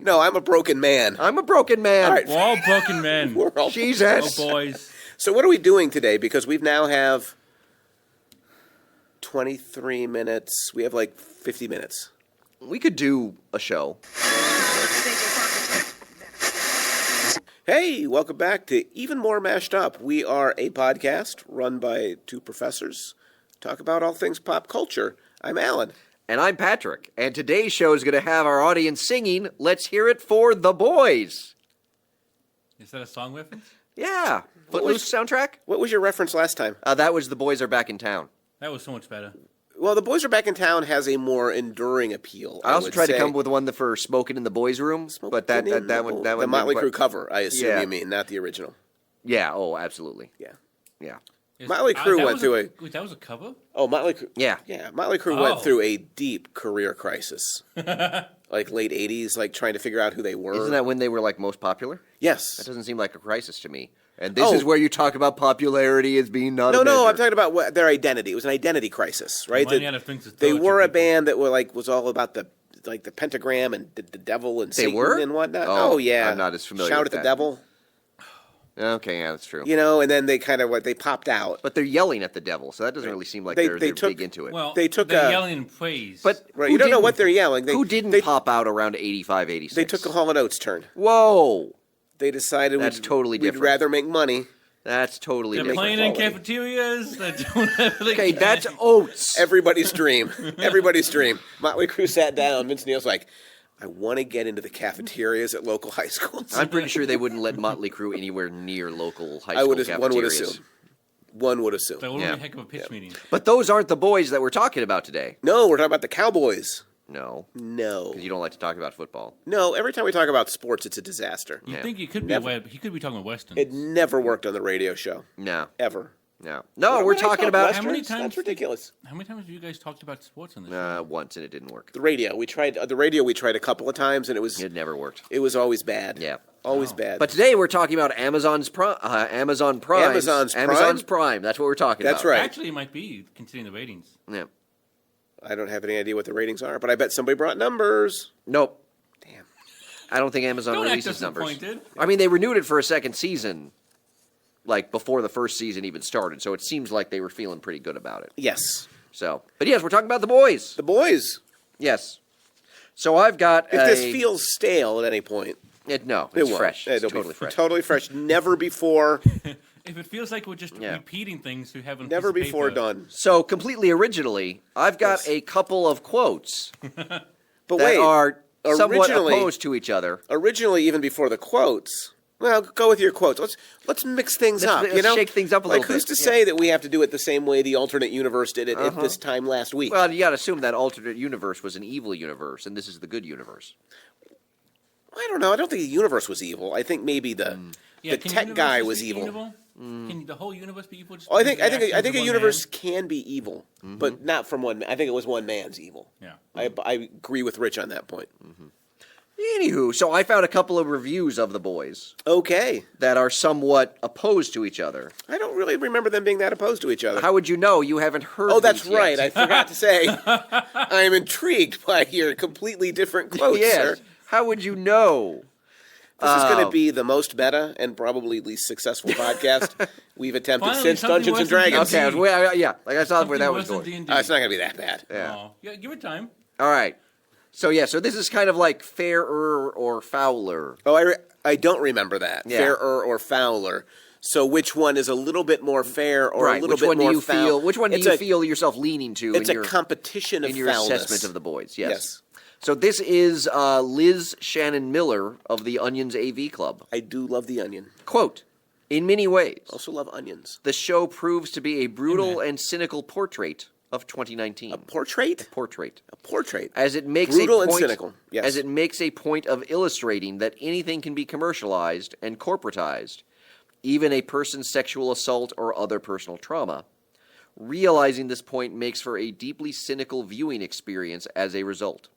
No, I'm a broken man. I'm a broken man. All right. We're all broken men. We're all- Jesus. Oh, boys. So what are we doing today? Because we now have 23 minutes. We have like 50 minutes. We could do a show. Hey, welcome back to Even More Mashed Up. We are a podcast run by two professors. Talk about all things pop culture. I'm Alan. And I'm Patrick. And today's show is going to have our audience singing Let's Hear It for the Boys. Is that a song reference? Yeah. What Footloose soundtrack? What was your reference last time? That was The Boys Are Back in Town. That was so much better. Well, The Boys Are Back in Town has a more enduring appeal. I also would tried to say. come up with one for Smoking in the Boys' Room, but that one The Motley Crue cover, I assume Yeah. you mean, not the original. Yeah. Oh, absolutely. Yeah. Yeah. Motley Crue that went was through Wait, that was a cover? Oh, Motley Crue. Yeah. Yeah, Motley Crue Oh. went through a deep career crisis. Like late 80s, like trying to figure out who they were. Isn't that when they were like most popular? Yes. That doesn't seem like a crisis to me. And this Oh. is where you talk about popularity as being not. No, a no, measure. I'm talking about their identity. It was an identity crisis, right? Running out of things to They throw at were you a people. band that was all about the pentagram and the devil and They Satan were? and whatnot. Oh, Oh, yeah. I'm not as familiar Shout with at that. the devil, Okay, yeah, that's true. and then they kind of they popped out. But they're yelling at the devil, so that doesn't really seem like They they're took- big into it. Well, They took they're a- yelling in praise. but Right? who You don't know didn't- what they're yelling. who didn't they, pop out around 85, 86? They took a Hall & Oates turn. Whoa, They decided That's totally we'd different. rather make money. that's totally they're different. playing in quality. cafeterias that don't have like, Okay, that's Oates. Everybody's dream. Everybody's dream. Motley Crue sat down. Vince Neil's like, I want to get into the cafeterias at local high schools. I'm pretty sure they wouldn't let Motley Crue anywhere near local high I school would. cafeterias. One would assume. One would assume. That would Yeah. be a heck of a pitch meeting. But those aren't the boys that we're talking about today. No, we're talking about the Cowboys. No, No. because you don't like to talk about football. No, every time we talk about sports, it's a disaster. You Yeah. think it could Never. be he could be talking Westerns. It never worked on the radio show. No, Ever. no, no. We're When I talking talk about How many Westerns, times That's ridiculous. How many times have you guys talked about sports on this show? once and it didn't work. The radio. We tried a couple of times, and it was It never worked. always bad. Yeah. Always bad. But today we're talking about Amazon Prime. Amazon's Prime? Prime. That's what we're talking That's about. right. Actually, it might be considering the ratings. Yeah. I don't have any idea what the ratings are, but I bet somebody brought numbers. Nope. Damn. I don't think Amazon Don't act releases numbers. disappointed. I mean, they renewed it for a second season, like before the first season even started. So it seems like they were feeling pretty good about it. Yes. So, but yes, we're talking about the boys. The boys. Yes. So I've got If this feels stale at any point, no, it it's won't. fresh. It's It'll be totally fresh. Totally fresh. Never before. If it feels like we're just Yeah. repeating things we haven't Never before done. So completely originally, I've got Yes. a couple of quotes But that wait, are somewhat originally- opposed to each other. originally, even before the quotes. Well, go with your quotes. Let's mix things up. Let's shake things up a like little who's bit. to Yeah. say that we have to do it the same way the alternate universe did it at this time last week? Well, you got to assume that alternate universe was an evil universe, and this is the good universe. I don't know. I don't think the universe was evil. I think maybe the tech guy was evil. Can the whole universe be evil? Just Oh, I because think of the I think actions a of one universe man? can be evil, but not from one. I think it was one man's evil. Yeah. I agree with Rich on that point. Anywho, so I found a couple of reviews of The Boys Okay, that are somewhat opposed to each other. I don't really remember them being that opposed to each other. How would you know? You haven't heard. Oh, that's these yet. right. I forgot to say. I am intrigued by your completely different quotes, Yes. sir. How would you know? This is going to be the most meta and probably least successful podcast we've attempted Finally, since something Dungeons and worse than Dragons. Okay, yeah, like I saw where Something that was worse than going. D&D. It's not going to be that bad. Yeah. Oh. Yeah, give it time. All right. So yeah, so this is kind of like fairer or fouler. Oh, I don't remember that. Yeah. Fairer or fouler. So which one is a little bit more fair or Right. a little Which bit one do more you foul? feel? Which one do It's you a- feel yourself leaning to It's in a your competition of in your foulness. assessment of the boys? Yes. Yes. So this is Liz Shannon Miller of the Onions AV Club. I do love the onion. Quote, in many ways, Also love onions. the show proves to be a brutal and cynical portrait of 2019. A portrait? Portrait. A portrait. As it makes Brutal a and point, cynical, yes. As it makes a point of illustrating that anything can be commercialized and corporatized, even a person's sexual assault or other personal trauma. Realizing this point makes for a deeply cynical viewing experience as a result.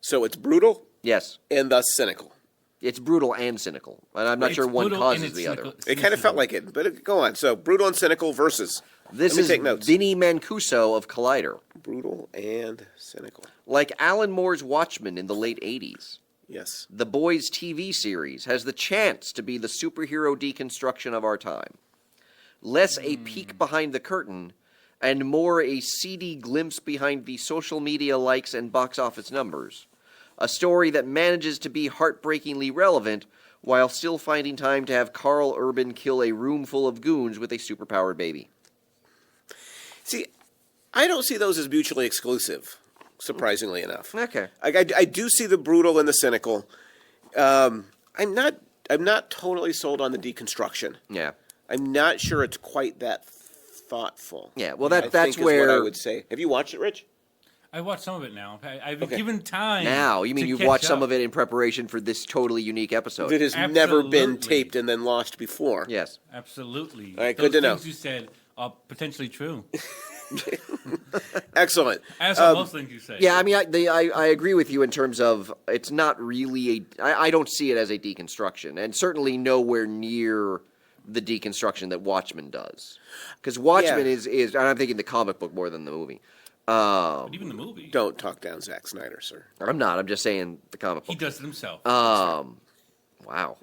So it's brutal Yes, and thus cynical. it's brutal and cynical, and I'm not It's sure one brutal and causes it's the cynical. other. It kind of felt like it, but go on. So brutal and cynical versus. This Let me is take notes. Vinny Mancuso of Collider. Brutal and cynical. Like Alan Moore's Watchmen in the late 80s, Yes. The Boys TV series has the chance to be the superhero deconstruction of our time. Less a peek behind the curtain, and more a seedy glimpse behind the social media likes and box office numbers. A story that manages to be heartbreakingly relevant while still finding time to have Carl Urban kill a room full of goons with a superpowered baby. See, I don't see those as mutually exclusive, surprisingly enough. Okay. I do see the brutal and the cynical. I'm not totally sold on the deconstruction. Yeah. I'm not sure it's quite that thoughtful. Yeah, well, I that's think is where... what I would say. Have you watched it, Rich? I watched some of it now. I've been Okay. given time. Now, you mean to you've catch watched some up. of it in preparation for this totally unique episode? That has never been Absolutely. taped and then lost before. Yes. Absolutely. All right, Those good to know. things you said are potentially true. Excellent. As are most things you say. Yeah, I mean, I agree with you in terms of it's not really I don't see it as a deconstruction, and certainly nowhere near the deconstruction that Watchmen does. Because Watchmen Yeah. is, and I'm thinking the comic book more than the movie. But even the movie, Don't talk down Zack Snyder, sir. I'm not. I'm just saying the comic he book. does it himself. Wow.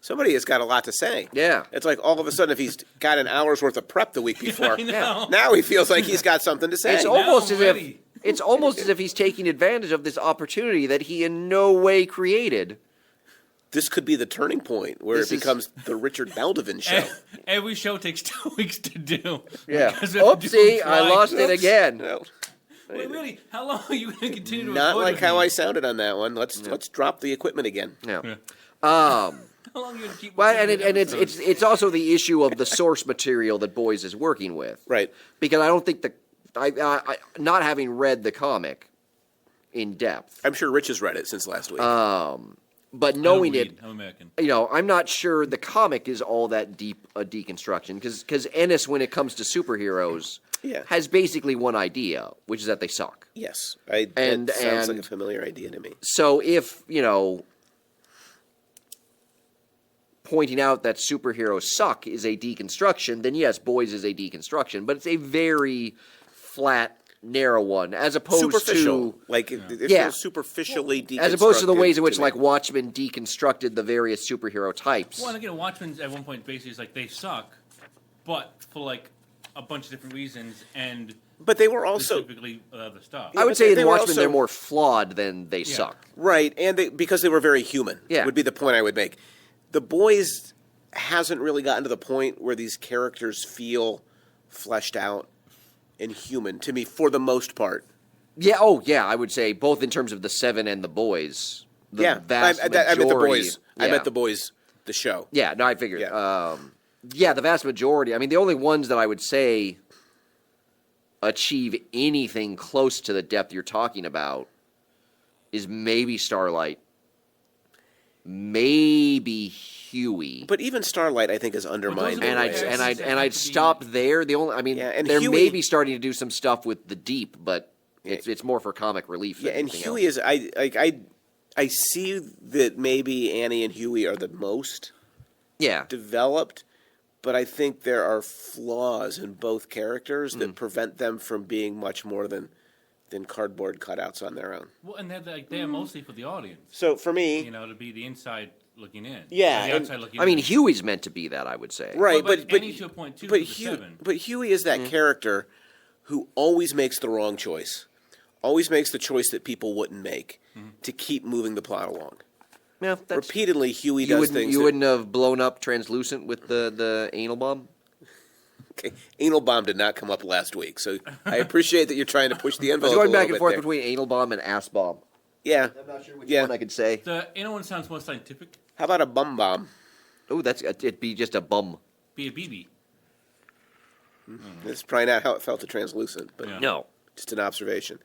Somebody has got a lot to say. Yeah. It's like all of a sudden, if he's got an hour's worth of prep the week before, I know. now he feels like he's got something to say. It's now almost I'm as if ready. it's almost as if he's taking advantage of this opportunity that he in no way created. This could be the turning point where This it is- becomes the Richard Baldwin show. Every show takes 2 weeks to do. Yeah. Because we have to do Oopsie, it I twice. lost it again. No, Wait, really? How long are you going to continue to not record like with how me? I sounded on that one. Let's drop the equipment again. Yeah. Yeah. Um. How long are you going to keep Well, recording and episodes? it's also the issue of the source material that Boys is working with, Right. because I don't think I not having read the comic in depth, I'm sure Rich has read it since last week. but I don't knowing read. it, I'm American. I'm not sure the comic is all that deep a deconstruction because Ennis, when it comes to superheroes, Yeah. has basically one idea, which is that they suck. yes. and- that sounds like and- a familiar idea to me. So if pointing out that superheroes suck is a deconstruction, then yes, Boys is a deconstruction, but it's a very flat, narrow one, as opposed Superficial. to It Yeah. feels superficially deconstructed. as opposed to the ways in which to me. like Watchmen deconstructed the various superhero types. Well, and again, Watchmen at one point basically is like they suck, but for like a bunch of different reasons and But they were also specifically other stuff. I would but say they in were Watchmen also- they're more flawed than they suck. right, and because they were very human. Yeah. Would be the point I would make. The Boys hasn't really gotten to the point where these characters feel fleshed out and human to me for the most part. Yeah, oh yeah, I would say both in terms of the Seven and the Boys. The Yeah, vast I meant the majority- Boys. I yeah. meant the Boys, the show. Yeah, no, I figured. Yeah. Yeah, the vast majority. I mean, the only ones that I would say achieve anything close to the depth you're talking about is maybe Starlight, maybe Huey. But even Starlight, I think, is undermined. are And the I'd ways and that I'd have and I'd to be- stop there. The only, I mean, Yeah, and they're Huey- maybe starting to do some stuff with the Deep, but it's more for comic relief. Yeah, Than and anything Huey else. is I see that maybe Annie and Huey are the most Yeah, developed, but I think there are flaws in both characters Mm. that prevent them from being much more than cardboard cutouts on their own. Well, and they're mostly for the audience, So for me, to be the inside looking in. Yeah, Or the and- outside looking I mean, in. Huey's meant to be that. I would say. right, Well, but but Annie to a point, too, but for the Seven. But Huey is that character who always makes the wrong choice, always makes the choice that people wouldn't make to keep moving the plot along. Yeah, that's, Repeatedly, Huey you does wouldn't things. you that- wouldn't have blown up Translucent with the anal bomb. Okay, Anal Bomb did not come up last week, so I appreciate that you're trying to push the I was envelope. going a back little and forth bit there. between anal bomb and ass bomb. Yeah. I'm not sure which Yeah. one I could say. The one sounds more scientific. How about a bum bomb? Oh, it'd be just a bum. Be a BB. That's probably not how it felt to Translucent, but Yeah. No. just an observation.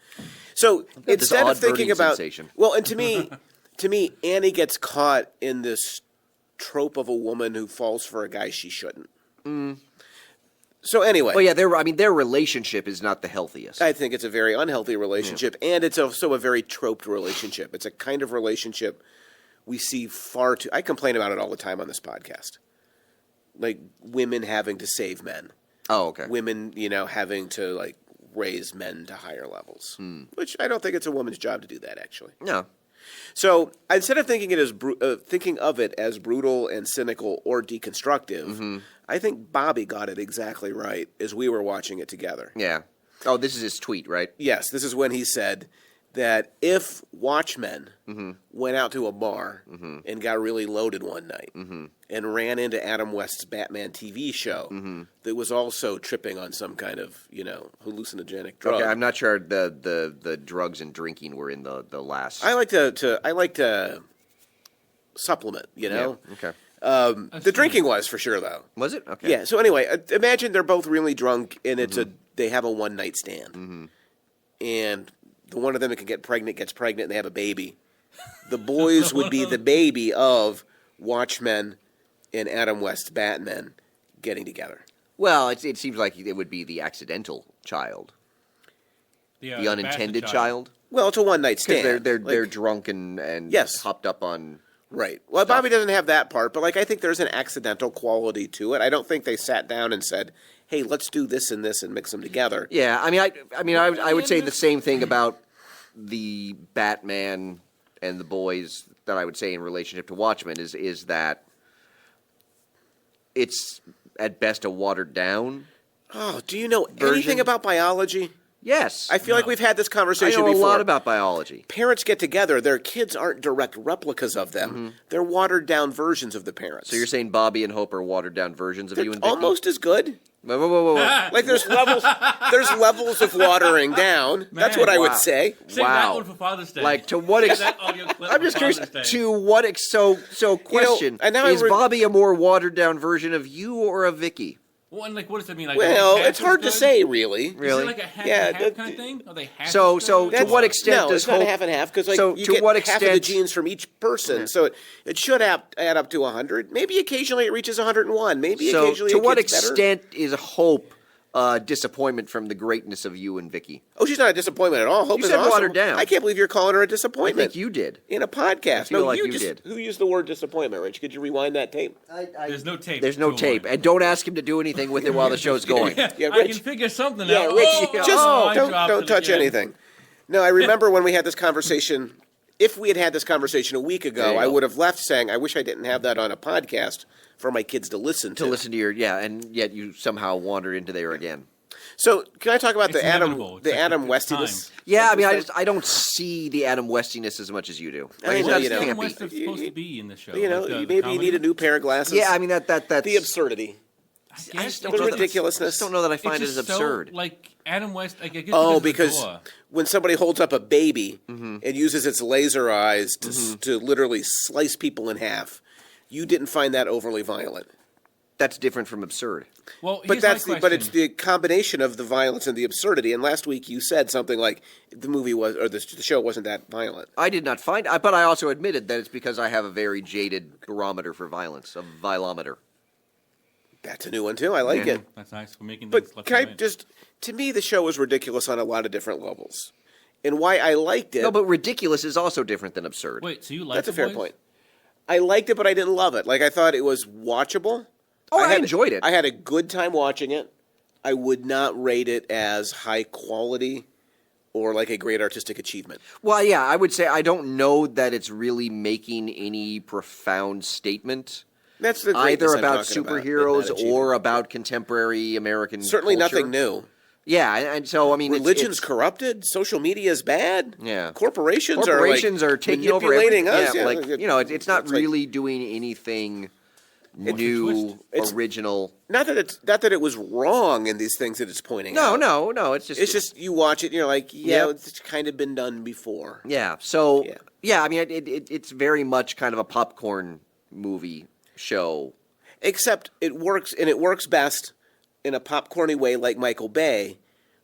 So this instead odd of thinking burning about sensation. well, and to me, Annie gets caught in this trope of a woman who falls for a guy she shouldn't. So anyway, Well, yeah, their relationship is not the healthiest. I think it's a very unhealthy relationship, and it's also a very troped relationship. It's a kind of relationship we see far too. I complain about it all the time on this podcast, like women having to save men, Oh, okay. women, having to like raise men to higher levels, Hmm. which I don't think it's a woman's job to do that. Actually, No. So instead of thinking thinking of it as brutal and cynical or deconstructive, I think Bobby got it exactly right as we were watching it together. Yeah. Oh, this is his tweet, right? Yes, this is when he said that if Watchmen went out to a bar and got really loaded one night and ran into Adam West's Batman TV show that was also tripping on some kind of, hallucinogenic drug. Okay, I'm not sure the drugs and drinking were in the last. I like to supplement, Yeah, okay. The drinking was for sure though. Was it? Okay. Yeah. So anyway, imagine they're both really drunk and they have a one night stand, and the one of them that can get pregnant gets pregnant and they have a baby. The boys would be the baby of Watchmen and Adam West's Batman getting together. Well, it seems like it would be the accidental child, the unintended bastard child. Well, it's a one night Because stand. they're drunk and Yes. hopped up on. Right. Well, Bobby doesn't have that part, but I think there's an accidental quality to it. I don't think they sat down and said, "Hey, let's do this and this and mix them together." Yeah, I would say the same thing about the Batman and the boys that I would say in relationship to Watchmen is that it's at best a watered down. Oh, do you know Version? anything about biology? Yes, I feel like we've had this I conversation know a before. lot about biology. Parents get together. Their kids aren't direct replicas of them. They're watered down versions of the parents. So you're saying Bobby and Hope are watered down versions of you and Vicky? almost as good. Whoa. Like there's levels. There's levels of watering down. That's what I would wow. say. Save that one for Father's Day. Like to what Save extent? that audio clip I'm for just curious. Father's Day. To what so question and now is I Bobby a more watered down version of you or of Vicky? Well, and what does that mean? Like, Well, half it's hard as to good? say, really. Is Really? it like a half Yeah, and half kind of thing? Are they half So- as so good? to what extent No, does it's not Hope- half and half because So you to get what half of the extent- genes from each person, so it should add up to 100. Maybe occasionally it reaches 101. Maybe So occasionally to it what gets better. extent is Hope disappointment from the greatness of you and Vicky? Oh, she's not a disappointment at all. Hope You is said awesome. watered down. I can't believe you're calling her a I disappointment. think you did. In a podcast. feel No, like you you just did. who used the word disappointment, Rich? Could you rewind that tape? There's no tape. There's no to tape, rewind. and don't ask him to do anything with it while the show's going. Yeah, I Rich. can figure something Yeah, out. Rich, Oh, just I dropped don't it touch again. anything. No, I remember when we had this conversation. If we had had this conversation a week There ago, you I go. would have left saying, "I wish I didn't have that on a podcast for my kids to listen to." To listen to and yet you somehow wandered into there again. So, can I talk about It's the Adam inevitable. It's the like Adam the Westiness? time. Yeah, I don't see the Adam Westiness as much as you do. I it's know, not you know. Adam campy. West is supposed to be in the show. You know, like the maybe you comedy. need a new pair of glasses. Yeah, I mean that's the absurdity. I I guess just don't The know that- ridiculousness. I just don't know that I it's find it as just so, absurd. like Adam West. Like, I guess Oh, because because of the door. when somebody holds up a baby and uses its laser eyes to literally slice people in half, you didn't find that overly violent. That's different from absurd. Well, But here's my but it's question. the combination of the violence and the absurdity. And last week you said something like the movie was or the show wasn't that violent. I did not find, but I also admitted that it's because I have a very jaded barometer for violence, a vilometer. That's a new one too. I like Yeah. it. That's nice. We're making But things left can I and right. just to me the show was ridiculous on a lot of different levels. And why I liked it. No, but ridiculous is also different than absurd. Wait, so you like that's a The fair Boys? point. I liked it, but I didn't love it. Like I thought it was watchable. Oh, I enjoyed it. I had a good time watching it. I would not rate it as high quality or like a great artistic achievement. Well, yeah, I would say I don't know that it's really making any profound statement That's the either greatness I'm about talking about, superheroes not achievement. or about contemporary American certainly culture. nothing new. Yeah, and so I mean, Religion's it's, corrupted. Social media is bad. Yeah. Corporations are taking over manipulating every, us. Yeah, like it's not It's like- really doing anything Twist. new, It's- original. not that it was wrong in these things that it's pointing No, out. no. It's just you watch it and you're like, yeah, Yep. it's kind of been done before. yeah. So Yeah. yeah, I mean, it's very much kind of a popcorn movie show. Except it works, and it works best in a popcorny way like Michael Bay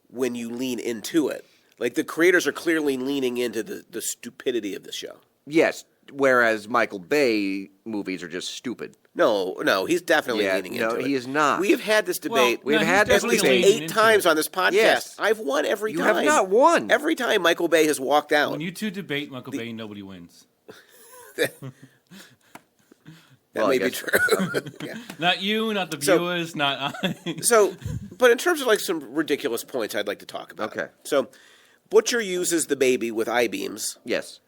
when you lean into it. Like the creators are clearly leaning into the stupidity of the show. Yes, whereas Michael Bay movies are just stupid. No, he's definitely Yeah, leaning no, into it. he is not. We have had this debate We've he's had this at definitely least debate. leaning 8 into times it. on this podcast. Yes. I've won every You time. have not won. Every time Michael Bay has walked out. When you two debate Michael Bay, nobody wins. That Well, I may be guess- true. Yeah. Not you, not the So- viewers, not I. So, but in terms of like some ridiculous points I'd like to talk about. Okay. So, Butcher uses the baby with I-beams Yes.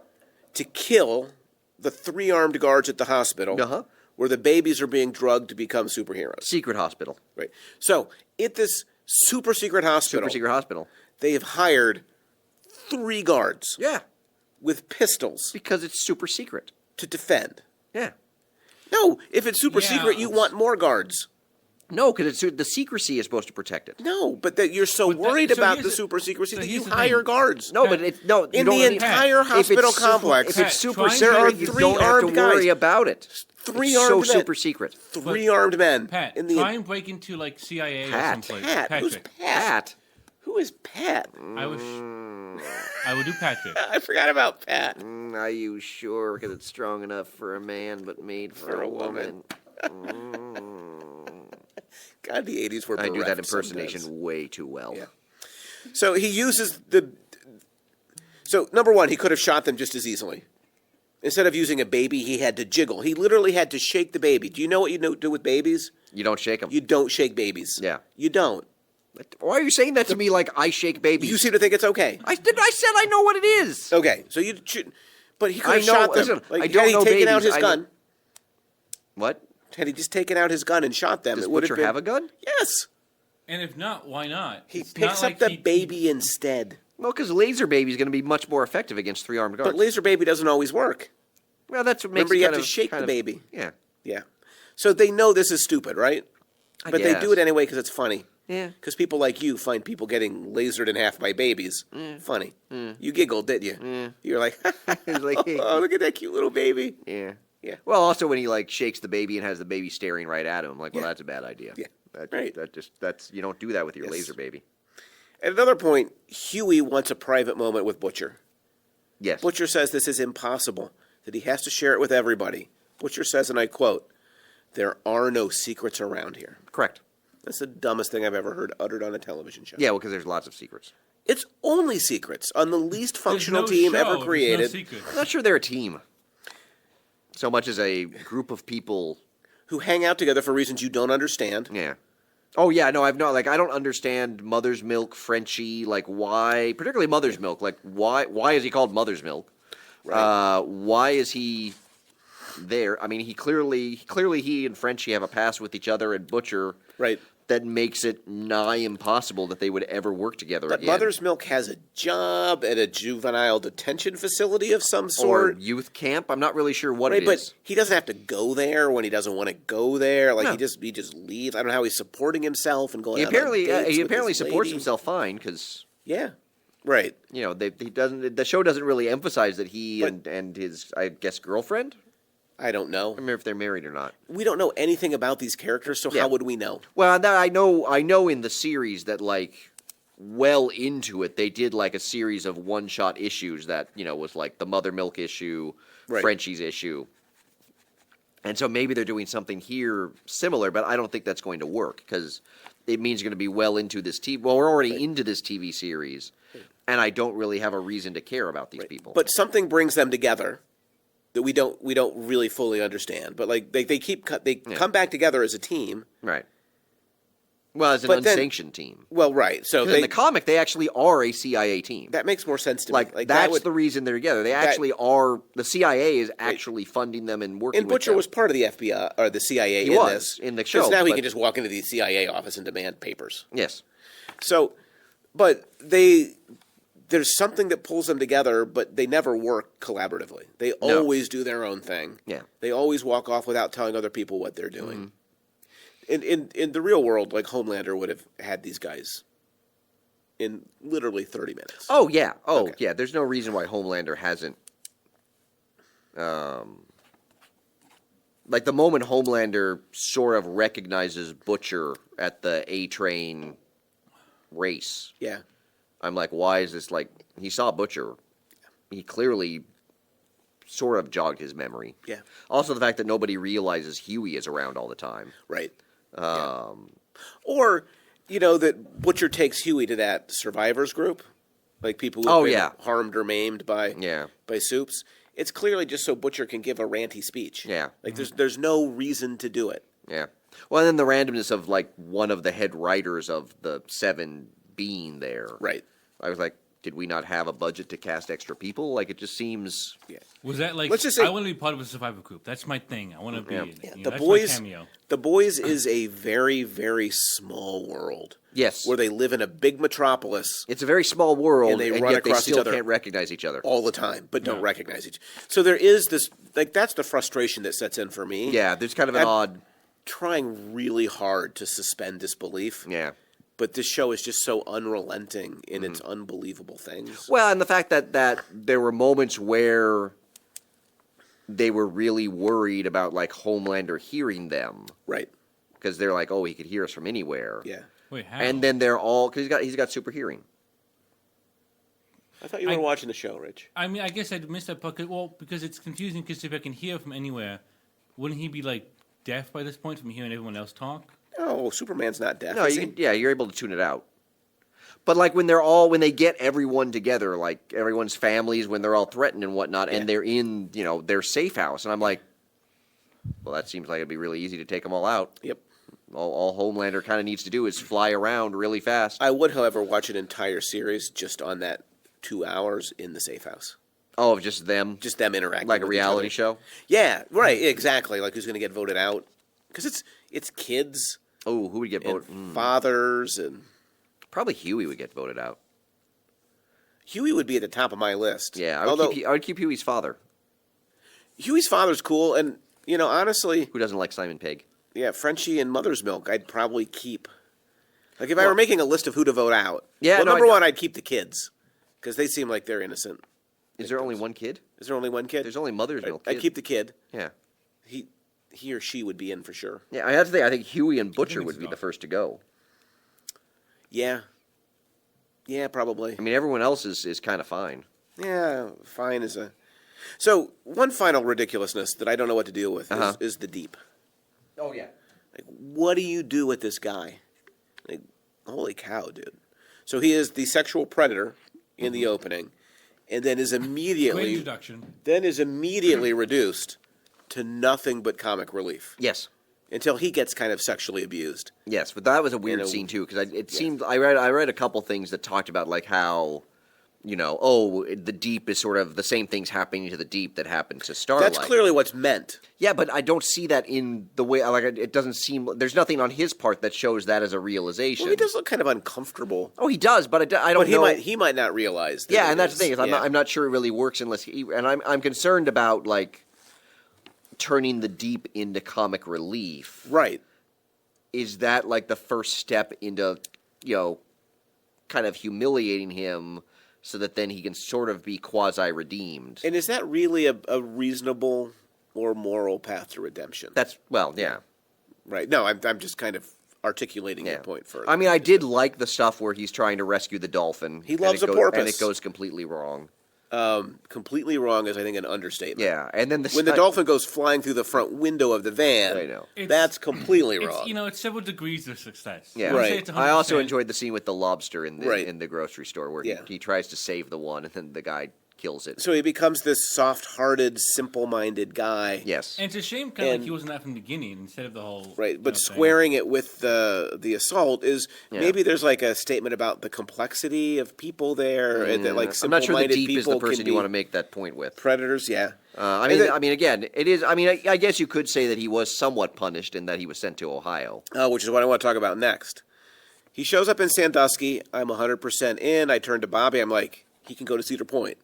to kill the 3 armed guards at the hospital Uh-huh. where the babies are being drugged to become superheroes. Secret hospital. Right. So, at this super secret hospital, they have hired 3 guards Yeah, with pistols because it's super secret. to defend. Yeah. No, if it's super Yeah. secret, you want more guards. No, because the secrecy is supposed to protect it. No, but that you're so But that- worried so about here's the the- super secrecy so that you here's the hire thing. guards. No, but it, no, you In don't the need- entire if it's hospital super- complex, If it's super Pat, secret, there are you 3 don't have to armed worry guys. about it. 3 It's so armed men. super secret. 3 armed men. Pat, in the try and break into like CIA Pat. or someplace. Pat. Who's Patrick. Pat? Who is Pat? I would do Patrick. I forgot about Pat. Are you sure? Because it's strong enough for a man, but made for a woman. God, the 80s were I do that bereft impersonation sometimes. way too well. Yeah. So he uses the. So, number one, he could have shot them just as easily. Instead of using a baby, he had to jiggle. He literally had to shake the baby. Do you know what you do with babies? You don't shake them. You don't shake babies. Yeah. You don't. Why are you saying that to me like I shake babies? You seem to think it's okay. I said I know what it is. Okay, so you should. But he could I have know- shot them. listen, Like, I don't had he know taken out babies, his I know- gun, What? had he just taken out his gun and shot them, Does it would Butcher have been. have a gun? Yes. And if not, why not? He It's picks not up like the he- baby instead. Well, because Laser Baby is going to be much more effective against 3 armed guards. But laser baby doesn't always work. Well, that's what makes Remember, it you have kind to of- shake kind the of- baby. Yeah. Yeah. So they know this is stupid, right? I But they guess. do it anyway because it's funny. Yeah. Because people like you find people getting lasered in half by babies funny. You giggled, didn't you? You're like, It's like, oh, look at that cute little baby. Yeah. Yeah. Well, also when he like shakes the baby and has the baby staring right at him, I'm like, well, Yeah. that's a bad idea. Yeah. That, Right. That's you don't do that with your Yes. laser baby. At another point, Huey wants a private moment with Butcher. Yes. Butcher says this is impossible, that he has to share it with everybody. Butcher says, and I quote, "There are no secrets around here." Correct. That's the dumbest thing I've ever heard uttered on a television show. Yeah, well, because there's lots of secrets. It's only secrets on the least There's functional no team show, ever there's no created, secret. I'm not sure they're a team. So much as a group of people. who hang out together for reasons you don't understand. Yeah. Oh yeah, no, I've not like I don't understand Mother's Milk, Frenchie, like why, particularly Mother's Milk, like why is he called Mother's Milk? Right. Why is he there? I mean, he clearly he and Frenchie have a past with each other, and Butcher Right. that makes it nigh impossible that they would ever work together But again. Mother's Milk has a job at a juvenile detention facility of some or sort. youth camp. I'm not really sure what Right, it but is. he doesn't have to go there when he doesn't want to go there. Like No. he just leaves. I don't know how he's supporting himself and going. He out on apparently dates with this supports lady. himself fine because Yeah, right. you know he doesn't. The show doesn't really emphasize that he But- and his I guess girlfriend. I don't know. I don't remember if they're married or not. We don't know anything about these characters, so Yeah. how would we know? Well, that I know in the series that like well into it they did like a series of one-shot issues that, you know, was like the Mother Milk issue, Right. Frenchie's issue. And so maybe they're doing something here similar, but I don't think that's going to work because it means you're going to be well into this TV. Well, we're already into this TV series, and I don't really have a reason to care about these people. But something brings them together that we don't really fully understand. But like they come back together as a team. right. Well, as an But then- unsanctioned team. Well, right. So 'Cause in the comic, they actually are a CIA team. that makes more sense to Like, me. Like that's that would, the reason they're together. They actually are. The CIA is actually funding them and working. and with Butcher them. was part of the FBI or the CIA He in was, this. in the 'Cause show, now he but- can just walk into the CIA office and demand papers. Yes. So, but there's something that pulls them together, but they never work collaboratively. They No. always do their own thing. Yeah. They always walk off without telling other people what they're doing. In the real world, like Homelander would have had these guys in literally 30 minutes. Oh yeah. Oh Okay. yeah. There's no reason why Homelander hasn't. Like the moment Homelander sort of recognizes Butcher at the A Train race, Yeah. I'm like, why is this like? He saw Butcher. He clearly sort of jogged his memory. Yeah. Also, the fact that nobody realizes Huey is around all the time. Right. Or, that Butcher takes Huey to that survivors group, like people who've Oh, been yeah. harmed or maimed by Yeah. Soups. It's clearly just so Butcher can give a ranty speech. Yeah. Like there's no reason to do it. Yeah. Well, and then the randomness of like one of the head writers of the Seven being there. Right. I was like, did we not have a budget to cast extra people? Like, it just seems. Yeah. Was that like? Let's just say- I want to be part of a survivor group. That's my thing. I want to be. Yeah. in it. Yeah, You the know, that's boys. my cameo. The Boys is a very, very small world. Yes. Where they live in a big metropolis It's a very small world, And they and run yet they across each still other. can't recognize each other. all the time, but don't Yeah. recognize each. So there is this, like, that's the frustration that sets in for me. Yeah, there's kind of an I'm odd. Trying really hard to suspend disbelief. Yeah. But this show is just so unrelenting in its unbelievable things. Well, and the fact that there were moments where they were really worried about like Homelander hearing them Right. because they're like, oh, he could hear us from anywhere. Yeah. Wait, how? And then they're all because he's got super hearing. I thought you were watching the show, Rich. I mean, I guess I'd missed that part. Well, because it's confusing. Because if I can hear from anywhere, wouldn't he be like deaf by this point from hearing everyone else talk? Oh, Superman's not deaf. No, is you he? can, yeah, you're able to tune it out. But like when they get everyone together, like everyone's families, when they're all threatened and whatnot, Yeah. and they're in their safe house, and I'm like, well, that seems like it'd be really easy to take them all out. Yep. All Homelander kind of needs to do is fly around really fast. I would, however, watch an entire series just on that 2 hours in the safe house. Oh, just them, Just them interacting. like a with each reality other. show. Yeah, right, exactly. Like who's going to get voted out? Because it's kids Oh, who would get and voted? fathers, and Probably Huey would get voted out. Huey would be at the top of my list. Yeah, I Although would keep Huey's father, Huey's father's cool, and honestly, who doesn't like Simon Pegg. yeah, Frenchie and Mother's Milk, I'd probably keep. Like if I were making a list of who to vote out, Yeah, well, no, number I- one, I'd keep the kids because they seem like they're innocent. Is there only one kid? Is there only one kid? There's only Mother's Milk. I'd kid. keep the kid. Yeah, He or she would be in for sure. yeah. I have to think. I think Huey and Butcher it's would be a the dog. first to go. Yeah. Yeah, probably. I mean, everyone else is kind of fine. Yeah, fine is a. So one final ridiculousness that I don't know what to deal with is the Deep. Oh yeah. Like, what do you do with this guy? Like, holy cow, dude! So he is the sexual predator in the opening, and then is Great immediately introduction. reduced to nothing but comic relief Yes. until he gets kind of sexually abused. Yes, but that was a weird know, scene too because it seemed I read a couple things that talked about like how, the Deep is sort of the same things happening to the Deep that happened to Starlight. That's clearly what's meant. Yeah, but I don't see that in the way like it doesn't seem. There's nothing on his part that shows that as a realization. Well, he does look kind of uncomfortable, Oh, he does, but I don't but he know. he might not realize. That Yeah, it and that's the is. thing is I'm not sure it really works unless he. And I'm concerned about like turning the Deep into comic relief. right. Is that like the first step into kind of humiliating him so that then he can sort of be quasi redeemed? And is that really a reasonable or moral path to redemption? That's yeah. Right. No, I'm just kind of articulating Yeah. your point further. I mean, I did like the stuff where he's trying to rescue the dolphin. He and loves it a goes- porpoise. and it goes completely wrong. Completely wrong is, I think, an understatement. Yeah, and then When the dolphin goes flying through the front window of the van, I know. that's completely It's, wrong. it's several degrees of success. Yeah, I would say Right. it's I also 100%. enjoyed the scene with the lobster in the Right. in the grocery store where Yeah. he tries to save the one and then the guy kills it. So he becomes this soft-hearted, simple-minded guy. Yes. And it's a shame, kind of And- like he wasn't that from the beginning instead of the whole. Right, but thing. squaring it with the assault is Yeah. maybe there's like a statement about the complexity of people there, and that like I'm not sure the simple-minded Deep is the people person can you be want to make that point with. predators. Yeah, I And mean, then- again, it is. I mean, I guess you could say that he was somewhat punished in that he was sent to Ohio. which is what I want to talk about next. He shows up in Sandusky. I'm 100% in. I turn to Bobby. I'm like, he can go to Cedar Point.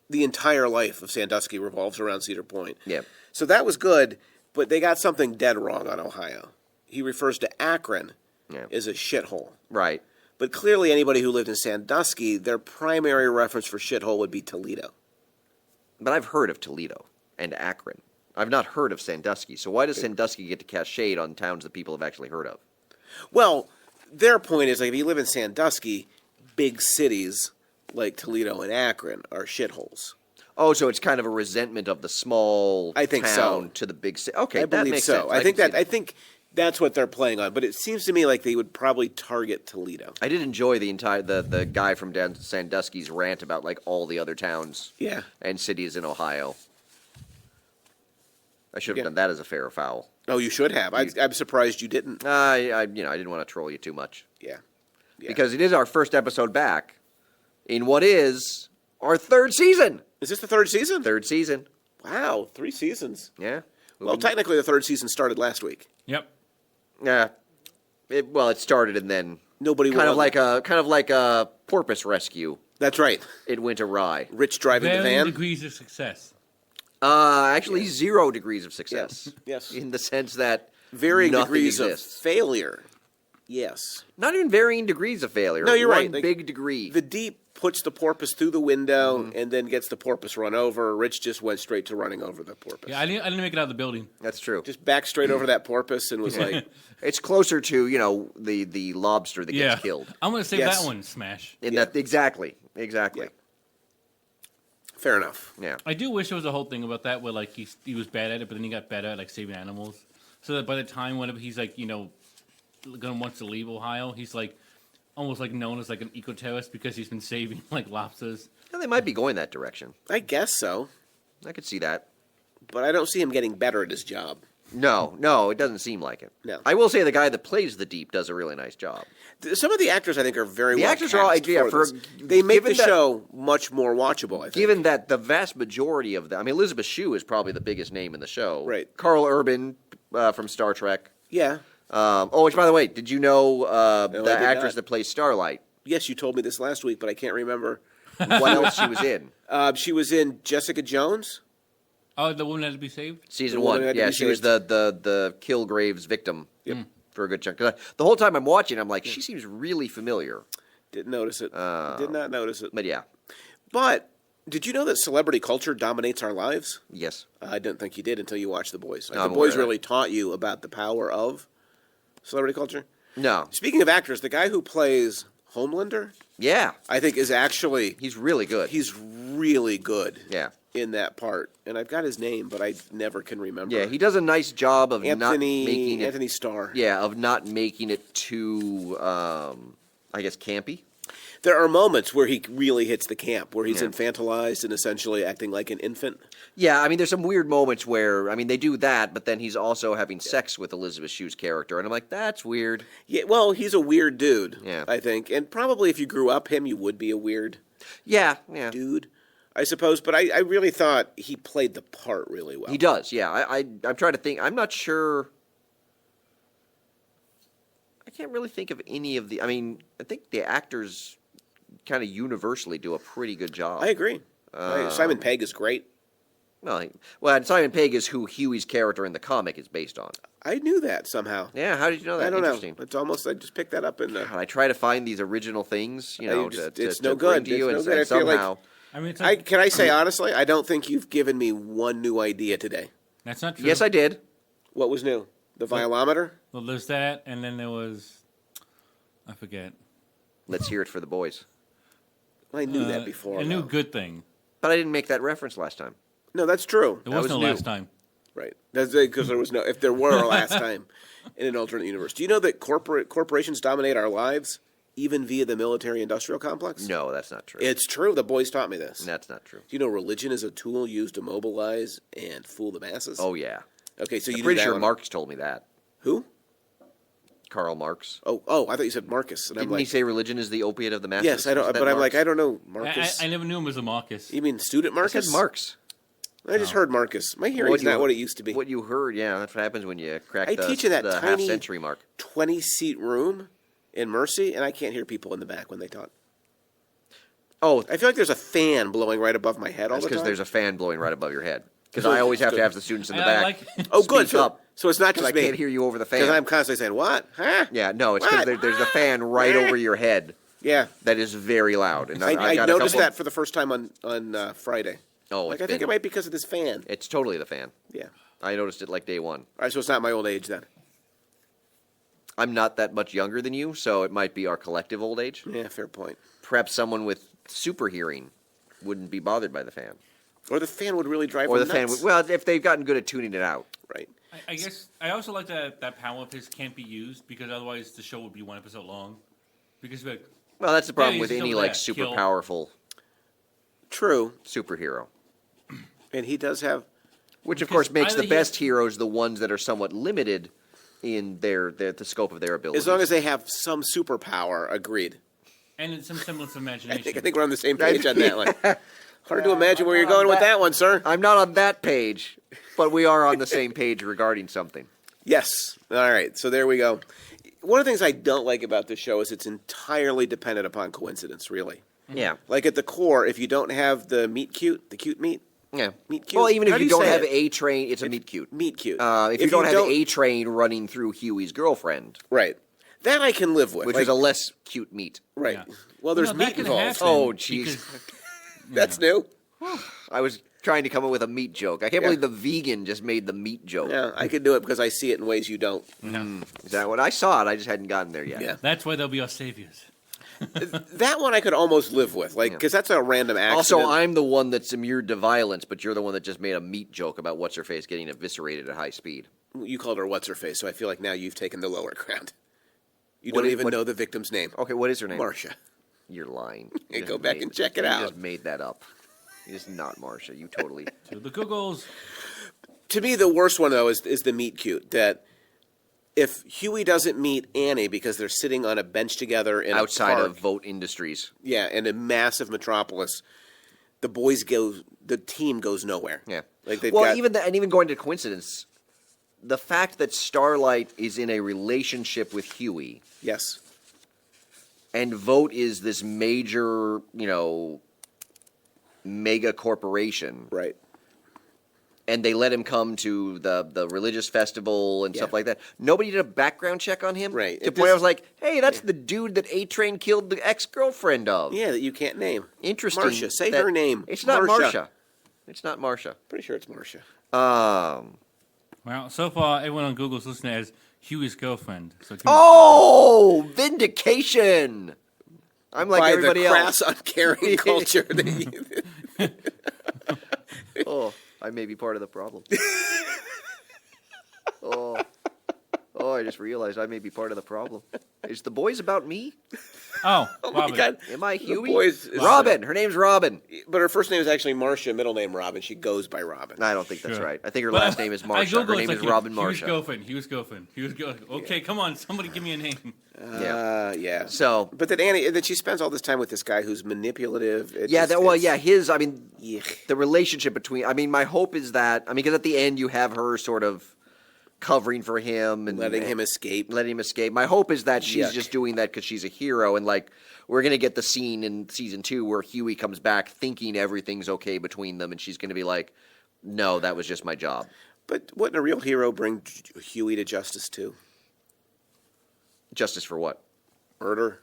The entire life of Sandusky revolves around Cedar Point. Yeah. So that was good, but they got something dead wrong on Ohio. He refers to Akron Yeah. as a shithole. Right. But clearly, anybody who lived in Sandusky, their primary reference for shithole would be Toledo. But I've heard of Toledo and Akron. I've not heard of Sandusky. So why does Sandusky get to cast shade on towns that people have actually heard of? Well, their point is like if you live in Sandusky, big cities like Toledo and Akron are shitholes. Oh, so it's kind of a resentment of the small I think town so. to the big city. Okay, I that believe makes so. sense. I think can see I think that's what they're playing on. But it seems to me like they would probably target Toledo. I did enjoy the entire the guy from Dan Sandusky's rant about like all the other towns Yeah. and cities in Ohio. I should have Yeah. done that as a fair or foul. Oh, you should have. I'm surprised you didn't. I didn't want to troll you too much Yeah. Yeah. because it is our first episode back, in what is our third season. Is this the third season? Third season. Wow, 3 seasons. Yeah. Well, technically, the third season started last week. Yep. Yeah. It started and then Nobody kind of wanted- like a porpoise rescue. That's right. It went awry. Rich driving the Varying van. degrees of success. Actually, 0 degrees of success. Yes. In the sense that Varying nothing degrees exists. of failure. Yes. Not even varying degrees of failure. No, you're One right. Like, big degree. The Deep puts the porpoise through the window Mm-hmm. and then gets the porpoise run over. Rich just went straight to running over the porpoise. Yeah, I didn't make it out of the building. That's true. Just back straight over that porpoise and was like, It's closer to the lobster that Yeah. gets killed. I'm going to save Yes. that one, Smash. In Yeah. that exactly. yeah. Fair enough. Yeah. I do wish there was a whole thing about that where like he was bad at it, but then he got better at like saving animals. So that by the time whenever he's like gonna wants to leave Ohio, he's like almost like known as like an eco-terrorist because he's been saving like lobsters. Yeah, they might be going that direction. I guess so, I could see that. but I don't see him getting better at his job. No, it doesn't seem like it. No. I will say the guy that plays the Deep does a really nice job. Some of the actors I think are very The well actors are all- cast yeah, for for- this. They make the given that- show much more watchable, I think. Given that the vast majority of them, I mean, Elizabeth Shue is probably the biggest name in the show. Right. Carl Urban from Star Trek. Yeah. Which, by the way, did you know I the did actress not. that plays Starlight? Yes, you told me this last week, but I can't remember. What else she was in? She was in Jessica Jones. Uh, Oh, the woman had to be saved. Season The woman 1. had to Yeah, be she was saved. the Kilgraves victim for a good chunk. 'Cause the whole time I'm watching, I'm like, she seems really familiar. Didn't notice it. Did not notice it. But yeah, But did you know that celebrity culture dominates our lives? yes. I didn't think you did until you watched The Boys. Like, I'm The Boys aware of really taught you about the power of celebrity culture. No. Speaking of actors, the guy who plays Homelander, Yeah, I think is actually he's really good. he's really good yeah. in that part. And I've got his name, but I never can remember. Yeah, he does a nice job of not making it. Anthony Starr. Yeah, of not making it too, I guess, campy. There are moments where he really hits the camp, where he's Yeah. infantilized and essentially acting like an infant. Yeah, I mean, there's some weird moments where, I mean, they do that, but then he's also having sex with Elizabeth Shue's character, and I'm like, that's weird. Yeah, well, he's a weird dude. Yeah. I think, and probably if you grew up him, you would be a weird Yeah. dude, I suppose. But I really thought he played the part really well. He does, yeah. I'm trying to think. I'm not sure. I can't really think of any of the. I mean, I think the actors kind of universally do a pretty good job. I agree. Simon Pegg is great. Well, Simon Pegg is who Huey's character in the comic is based on. I knew that somehow. Yeah, how did you know that? I don't know. Interesting. It's almost I just picked that up in the. God, I try to find these original things, It's to no bring good. to you, It's and, no good. and I feel like- somehow. I mean, it's Can I say honestly? I don't think you've given me one new idea today. that's not true. Yes, I did. What was new? The violometer? Well, there's that, and then there was, I forget. Let's hear it for the boys. I knew that before. A new though. good thing. But I didn't make that reference last time. No, that's true. There That was was no new. last time. Right. That's because there was no. If there were a last time in an alternate universe, do you know that corporations dominate our lives, even via the military-industrial complex? No, that's not true. It's true. The boys taught me this. That's not true. Do you know religion is a tool used to mobilize and fool the masses? Oh, yeah. okay. So you I'm knew pretty that sure one. Marx told me that. Who? Karl Marx. Oh, I thought you said Marcus. And Didn't I'm he like, say religion is the opiate of the masses? yes, I don't. Was that But I'm Marx? like, I don't know, I, Marcus. I never knew him as a Marcus. You mean student I Marcus? said Marx. I just heard Marcus. My hearing's not what it used to be. What you heard, yeah, that's what happens when you crack I the, teach in that the tiny half-century mark. 20-seat room in Mercy, and I can't hear people in the back when they talk. Oh, I feel like there's a fan blowing right above my head all that's the because time. there's a fan blowing right above your head. Because Good. I always have to Good. have the students in the I back. like- Oh, good. speak up. So it's not Because just I me. can't hear you over the Because fan. I'm constantly saying, what? Huh? Yeah, no, it's because What? there's the fan right over your head Yeah. that is very loud. And I've I got a noticed couple- that for the first time on Friday. Oh, Like, it's I think been- it might be because of this fan. It's totally the fan. Yeah. I noticed it like day one. All right, so it's not my old age then. I'm not that much younger than you, so it might be our collective old age. Yeah, fair point. Perhaps someone with super hearing wouldn't be bothered by the fan. Or the fan would really drive Or them the fan nuts. would, well, if they've gotten good at tuning it out. Right. I guess I also like that power of his can't be used because otherwise the show would be one episode long. Because like, Well, that's the problem Yeah, with he's any over like there. super Kill. powerful True. superhero. And he does have. Which of Because course makes either the he- best heroes the ones that are somewhat limited in the scope of their abilities. As long as they have some superpower, agreed. And it's some semblance of I imagination. think we're on the same page on that one. Hard to imagine where you're going with that one, sir. I'm not on that page, but we are on the same page regarding something. Yes. All right. So there we go. One of the things I don't like about this show is it's entirely dependent upon coincidence, really. Yeah. Like at the core, if you don't have the meet cute, the cute meet, Yeah. meet cute. Well, even How if do you don't say have it? A-Train, it's a meet cute. Meet cute. If you don't have A-Train running through Huey's girlfriend, Right. That I can live with. which like, is a less cute meet. right. Yeah. Well, there's No, that meat can involved. happen Oh, jeez. because- That's new. I was trying to come up with a meat joke. I can't Yeah. believe the vegan just made the meat joke. Yeah, I could do it because I see it in ways you don't. Is that what I saw it? I just hadn't gotten there yet. Yeah. That's why they'll be our saviors. That one I could almost live with, like, because that's a random accident. Also, I'm the one that's immune to violence, but you're the one that just made a meat joke about what's her face getting eviscerated at high speed. You called her what's her face, so I feel like now you've taken the lower ground. You What don't is- even what- know the victim's name. Okay, what is her name? Marsha. You're lying. Hey, You go just back and check it you out. just made that up. It's not Marsha. You totally. To the Googles. To me, the worst one though is the meet cute. That if Huey doesn't meet Annie because they're sitting on a bench together in outside a park, of Vote Industries. yeah, in a massive metropolis, the team goes nowhere. Yeah. like they've Well, got, even going to coincidence, the fact that Starlight is in a relationship with Huey yes, and Vote is this major, mega corporation, right. and they let him come to the religious festival and stuff Yeah. like that. Nobody did a background check on him, Right. To It point, I just- was like, hey, that's the dude that A-Train killed the ex-girlfriend of. Yeah, that you can't name. Interesting. Marsha, say that- her name. It's not Marsha. Marsha. It's not Marsha. Pretty sure it's Marsha. Well, so far, everyone on Google's listening as Huey's girlfriend. So Oh, vindication! I'm like By everybody the else. crass, uncaring culture. that you- Oh, I may be part of the problem. oh, I just realized I may be part of the problem. Is the boys about me? Oh, oh my Robin. God. Am I The Huey? boys is- Robin. Her name's Robin. But her first name is actually Marsha, middle name Robin. She goes by Robin. I don't think that's Sure. right. I think her But last name is I Marsha. Googled, Her it's name like, is Robin Huey's Marsha. girlfriend. Huey's girlfriend. Okay, come on, somebody give me a name. Yeah. So, But that she spends all this time with this guy who's manipulative. It yeah, just- that, well, it's- yeah, his, I mean, Yuck. the relationship between, I mean, my hope is that, because at the end you have her sort of covering for him and letting him escape. letting him escape. My hope is that she's Yuck. just doing that because she's a hero, and like we're gonna get the scene in season 2 where Huey comes back thinking everything's okay between them, and she's gonna be like, "No, that was just my job." But wouldn't a real hero bring Huey to justice too? Justice for what? Murder?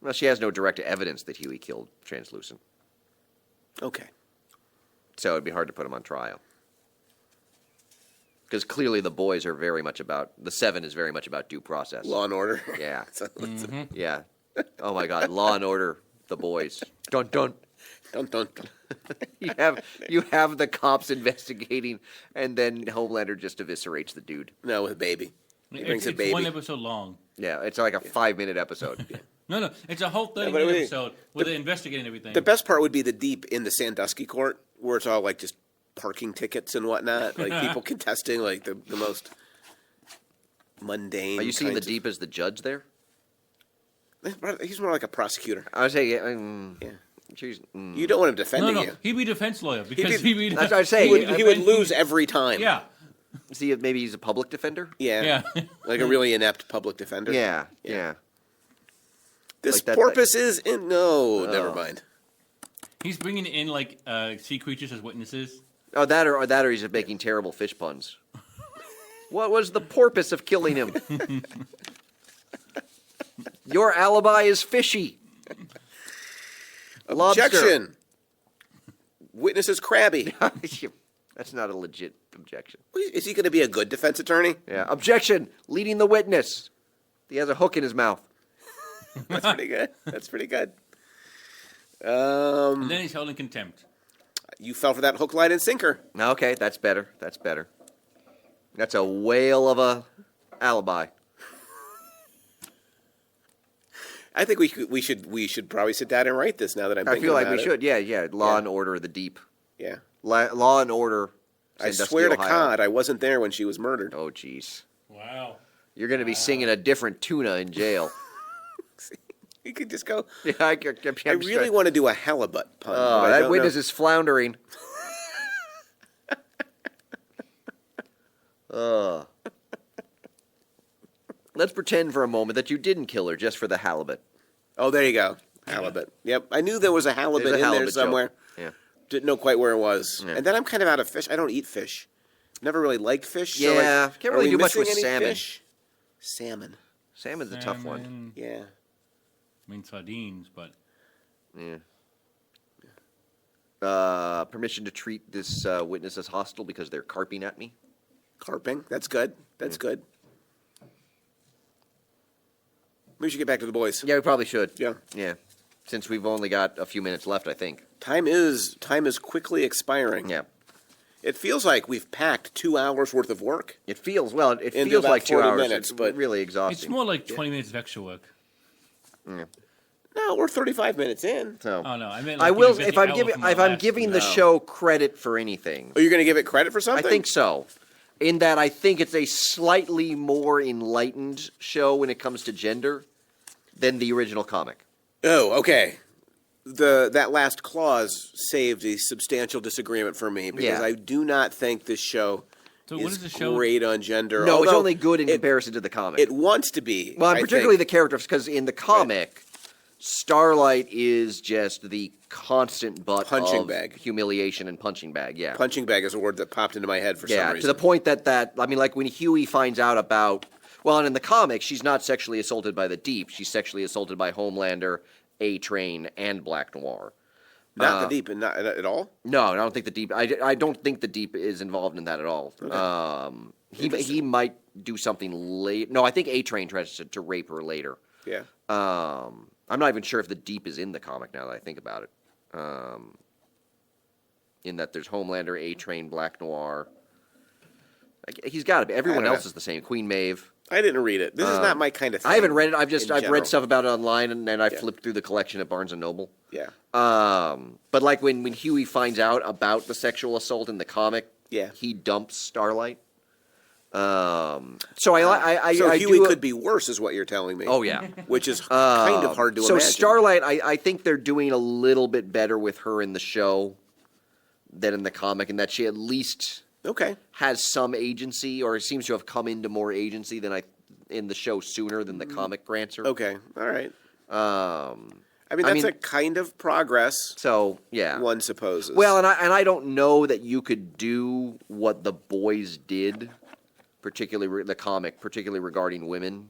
Well, she has no direct evidence that Huey killed Translucent, Okay. so it'd be hard to put him on trial. Because clearly the boys are very much about the 7 is very much about due process. Law and Order. Yeah, So it's a- yeah. Oh my God, Law and Order, the boys. Dun dun. dun, dun, dun. You have the cops investigating, and then Homelander just eviscerates the dude. No, with a baby. He brings It's a baby. one episode long. Yeah, it's like a 5-minute episode. No, it's a whole 30 but minute wait, episode where they're investigating everything. The best part would be the deep in the Sandusky court, where it's all like just parking tickets and whatnot, like people contesting like the most mundane. Are you seeing the kinds deep as the judge there? He's more like a prosecutor. I would say, Yeah. she's, You don't want him defending no, you. he'd be defense lawyer because be- he'd be. That's what I say. He would lose every time. Yeah, see, maybe he's a public defender. Yeah. yeah. Like a really inept public defender. Yeah. This Like that- porpoise is in. No, never mind. He's bringing in like sea creatures as witnesses. Oh, that or he's just making terrible fish puns. What was the purpose of killing him? Your alibi is fishy. Lobster. Objection. Witness is crabby. That's not a legit objection. Is he going to be a good defense attorney? Yeah. Objection. Leading the witness. He has a hook in his mouth. That's pretty good. That's pretty good. And then he's held in contempt. You fell for that hook, line, and sinker. Okay, that's better. That's better. That's a whale of a alibi. I think we should probably sit down and write this now that I'm I thinking feel like about we it. should. Yeah. Law Yeah. and Order, the deep. Yeah. Law and Order. I Sandusky, swear to Ohio. God, I wasn't there when she was murdered. Oh, jeez. Wow. You're going to be singing a different tuna in jail. You could just go. Yeah, I really want to do a halibut pun. Oh, but I that don't witness know. is floundering. Let's pretend for a moment that you didn't kill her just for the halibut. Oh, there you go. Halibut. Yep. I knew there was a halibut There's a in there halibut somewhere. joke. Yeah. Didn't know quite where it was. Yeah. And then I'm kind of out of fish. I don't eat fish. Never really liked fish. so, Yeah, like, can't are really we do much missing with any salmon. fish? Salmon. Salmon's a tough one. Salmon, Yeah. I mean sardines, but Yeah. Permission to treat this witness as hostile because they're carping at me. Carping. That's good. That's good. We should get back to the boys. Yeah, we probably should. Yeah. Yeah. Since we've only got a few minutes left, I think. Time is quickly expiring. Yeah. It feels like we've packed 2 hours worth of work. It feels, well, it Into feels about like 2 40 hours. minutes, It's but really it's exhausting. more like 20 minutes of extra work. No, we're 35 minutes in. So, Oh no, I meant. I Like, will, you know, if 50 I'm hours giving, from our if I'm last- giving the No. show credit for anything, Are you going to give it credit for I something? think so. In that I think it's a slightly more enlightened show when it comes to gender than the original comic. Oh, okay. That last clause saved a substantial disagreement for me because Yeah. I do not think this show So what is is the show? great on gender. No, it's although only good in it, comparison to the comic. It wants to be. Well, I particularly the think. characters, because in the comic, Starlight is just the constant butt Punching of bag. humiliation and punching bag. Yeah, Punching bag is a word that popped into my head for some yeah. reason. To the point that I mean, like when Huey finds out about, well, and in the comic, she's not sexually assaulted by the Deep. She's sexually assaulted by Homelander, A-Train, and Black Noir. Not the deep and not at all. No, I don't think the Deep. I don't think the Deep is involved in that at all. He might do something late. No, I think A-Train tries to rape her later. Yeah. I'm not even sure if the Deep is in the comic now that I think about it. In that there's Homelander, A-Train, Black Noir. He's got to be. Everyone I don't else know. is the same. Queen Maeve. I didn't read it. This is not my kind of thing. I haven't read it. I've in read general. stuff about it online, and then I Yeah. flipped through the collection at Barnes and Noble. Yeah. But like when Huey finds out about the sexual assault in the comic, Yeah. he dumps Starlight. So I So I Huey do, could be worse, is what you're telling me. Oh yeah. Which is kind of hard to So imagine. Starlight, I think they're doing a little bit better with her in the show than in the comic, in that she at least Okay. has some agency, or seems to have come into more agency than in the show sooner than the comic grants her. Okay. All right. Um, I mean, I that's mean- a kind of progress, so yeah. one supposes. Well, and I don't know that you could do what the boys did, particularly the comic, particularly regarding women,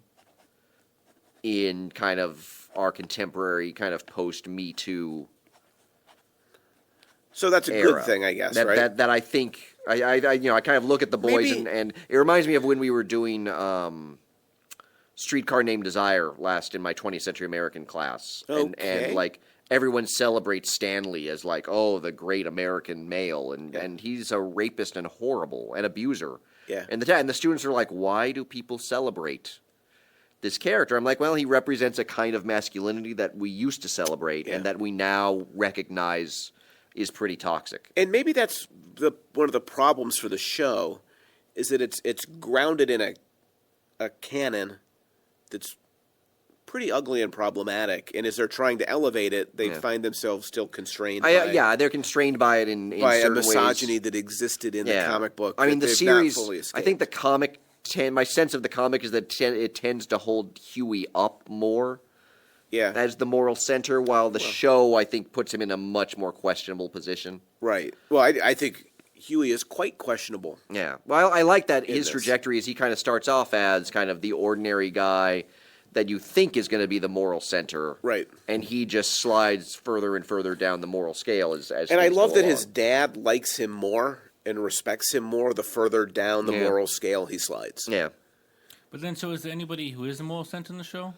in kind of our contemporary kind of post Me Too. so that's a Era. good thing, I guess, that, right? that I think I kind of look at the boys Maybe- and it reminds me of when we were doing Streetcar Named Desire last in my 20th Century American class, and Okay. like everyone celebrates Stanley as like, oh, the great American male, and he's a rapist and horrible and abuser. Yeah. And the students are like, why do people celebrate this character? I'm like, well, he represents a kind of masculinity that we used to celebrate Yeah. and that we now recognize is pretty toxic. And maybe that's one of the problems for the show, is that it's grounded in a canon that's pretty ugly and problematic. And as they're trying to elevate it, they Yeah. find themselves still constrained by, Yeah, they're constrained by it in by a certain misogyny ways. that existed in Yeah. the comic book. I mean, that the they've not series. fully I escaped. think the comic. My sense of the comic is that it tends to hold Huey up more Yeah. as the moral center, while the show, I think, puts him in a much more questionable position. Right. Well, I think Huey is quite questionable. Yeah. Well, I like that In his this. trajectory is he kind of starts off as kind of the ordinary guy that you think is going to be the moral center. Right. And he just slides further and further down the moral scale as And I things love go that along. his dad likes him more and respects him more the further down the Yeah. moral scale he slides. Yeah. But then, so is there anybody who is the moral center in the show?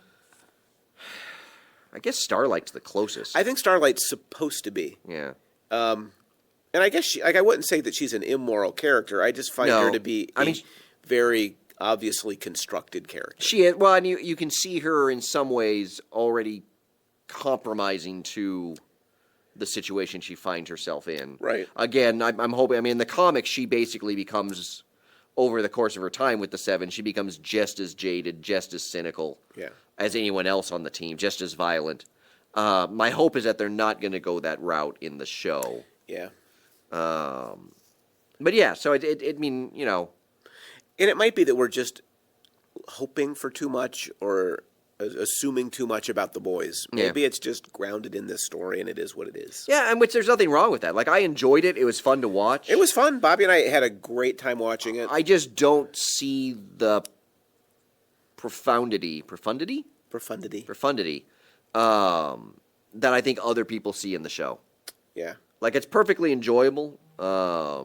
I guess Starlight's the closest. I think Starlight's supposed to be. yeah. And I guess I wouldn't say that she's an immoral character. I just find No. her to be I a mean, very obviously constructed character. She is, well, and you can see her in some ways already compromising to the situation she finds herself in. Right. Again, I'm hoping. I mean, in the comics, she basically becomes over the course of her time with the Seven, she becomes just as jaded, just as cynical Yeah. as anyone else on the team, just as violent. My hope is that they're not going to go that route in the show. Yeah. But yeah, so it mean, you know, And it might be that we're just hoping for too much or assuming too much about the boys. Yeah. Maybe it's just grounded in this story and it is what it is. yeah, and which there's nothing wrong with that. Like, I enjoyed it. It was fun to watch. It was fun. Bobby and I had a great time watching it. I just don't see the profundity Profundity. that I think other people see in the show. Yeah. Like, it's perfectly enjoyable, but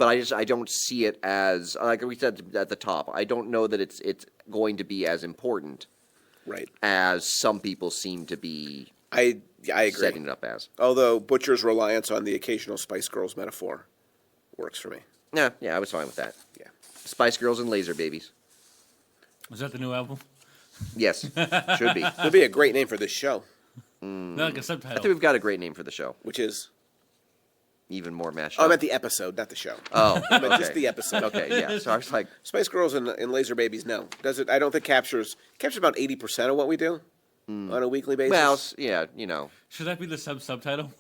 I don't see it as, like we said at the top, I don't know that it's going to be as important Right. as some people seem to be I agree. setting it up as. Although Butcher's reliance on the occasional Spice Girls metaphor works for me. Yeah, I was fine with that. Yeah. Spice Girls and Laser Babies. Was that the new album? Yes, should be. It'd be a great name for this show, Not like a I subtitle. think we've got a great name for the show. which is Even more mashed I up. meant the episode, not the show. Oh, I meant okay. just the episode. Okay, yeah. So I was like, Spice Girls and Laser Babies, no. Does it? I don't think captures about 80% of what we do on a weekly basis. well, yeah, you know, Should that be the subtitle?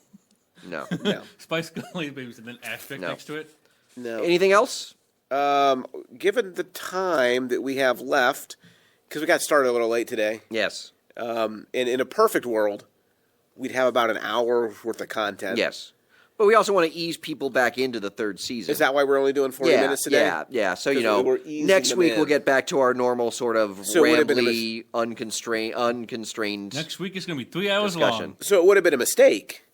no. no, Spice Girls Babies and then asterisk No. next to it. no. Anything else? Given the time that we have left, because we got started a little late today, Yes. in a perfect world, we'd have about an hour worth of content. Yes. But we also want to ease people back into the third season. Is that why we're only doing 40 minutes today? Yeah. So, 'Cause we're easing next them week in. we'll get back to our normal sort of So it would have been a rambly, unconstrained Next week is going to be 3 hours discussion. long. So it would have been a mistake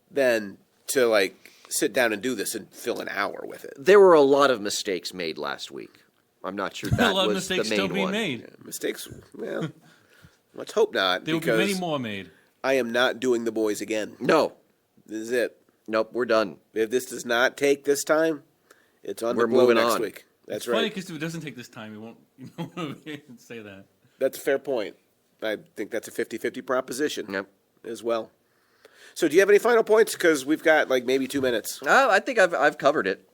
then to like sit down and do this and fill an hour with it. There were a lot of mistakes made last week. I'm not sure A that lot of was the mistakes main still being one. made. Mistakes, well, let's hope not. There will be because many more made. I am not doing The Boys again. No. This is it. Nope, we're done. If this does not take this time, it's on We're the blow moving next on. week. That's It's funny right. because if it doesn't take this time, you won't say that. That's a fair point. I think that's a 50-50 proposition Yep. as well. So do you have any final points? Because we've got like maybe 2 minutes. I think I've covered it.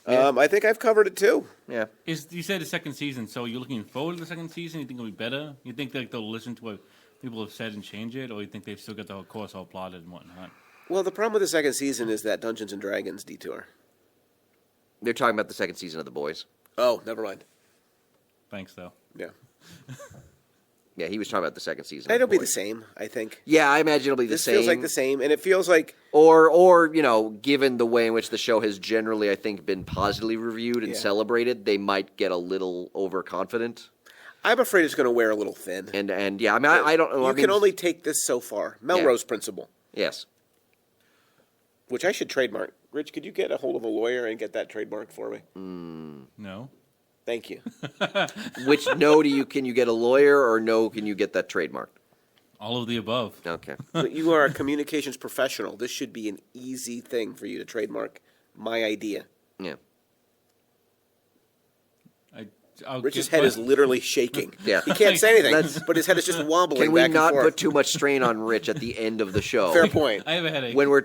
I think I've covered it too. Yeah. You said the second season, so you're looking forward to the second season? You think it'll be better? You think like they'll listen to what people have said and change it, or you think they've still got the whole course all plotted and whatnot? Well, the problem with the second season is that Dungeons and Dragons detour. They're talking about the second season of The Boys. Oh, never mind. Thanks, though. Yeah. Yeah, he was talking about the second season. It'll of The be the Boys. same, I think. Yeah, I imagine it'll be the This same. feels like the same, and it feels like Or given the way in which the show has generally, I think, been positively reviewed and Yeah. celebrated, they might get a little overconfident. I'm afraid it's going to wear a little thin. And yeah, I mean, I don't know. You I mean, can only take this so far. Melrose Principle, yes. which I should trademark. Rich, could you get a hold of a lawyer and get that trademarked for me? No? Thank you. Which can you get a lawyer, or no can you get that trademarked? All of the above. Okay. But you are a communications professional. This should be an easy thing for you to trademark my idea. Yeah. I'll Rich's get- head is literally shaking. Yeah. He can't say anything, That's- but his head is just wobbling Can we back not and forth. put too much strain on Rich at the end of the show? Fair point. I have a headache. When we're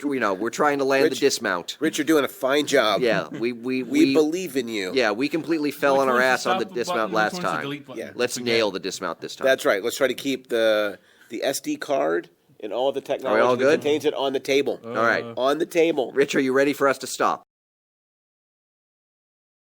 trying to land Rich- the dismount. Rich, you're doing a fine job. Yeah, We we believe in you. Yeah, we completely fell Which on our one's the ass on the stop dismount button, last which one's the time. delete button? Yeah. Let's Forget. nail the dismount this time. That's right. Let's try to keep the SD card and all the technology all that good? contains it on the table. All right. On the table. Rich, are you ready for us to stop?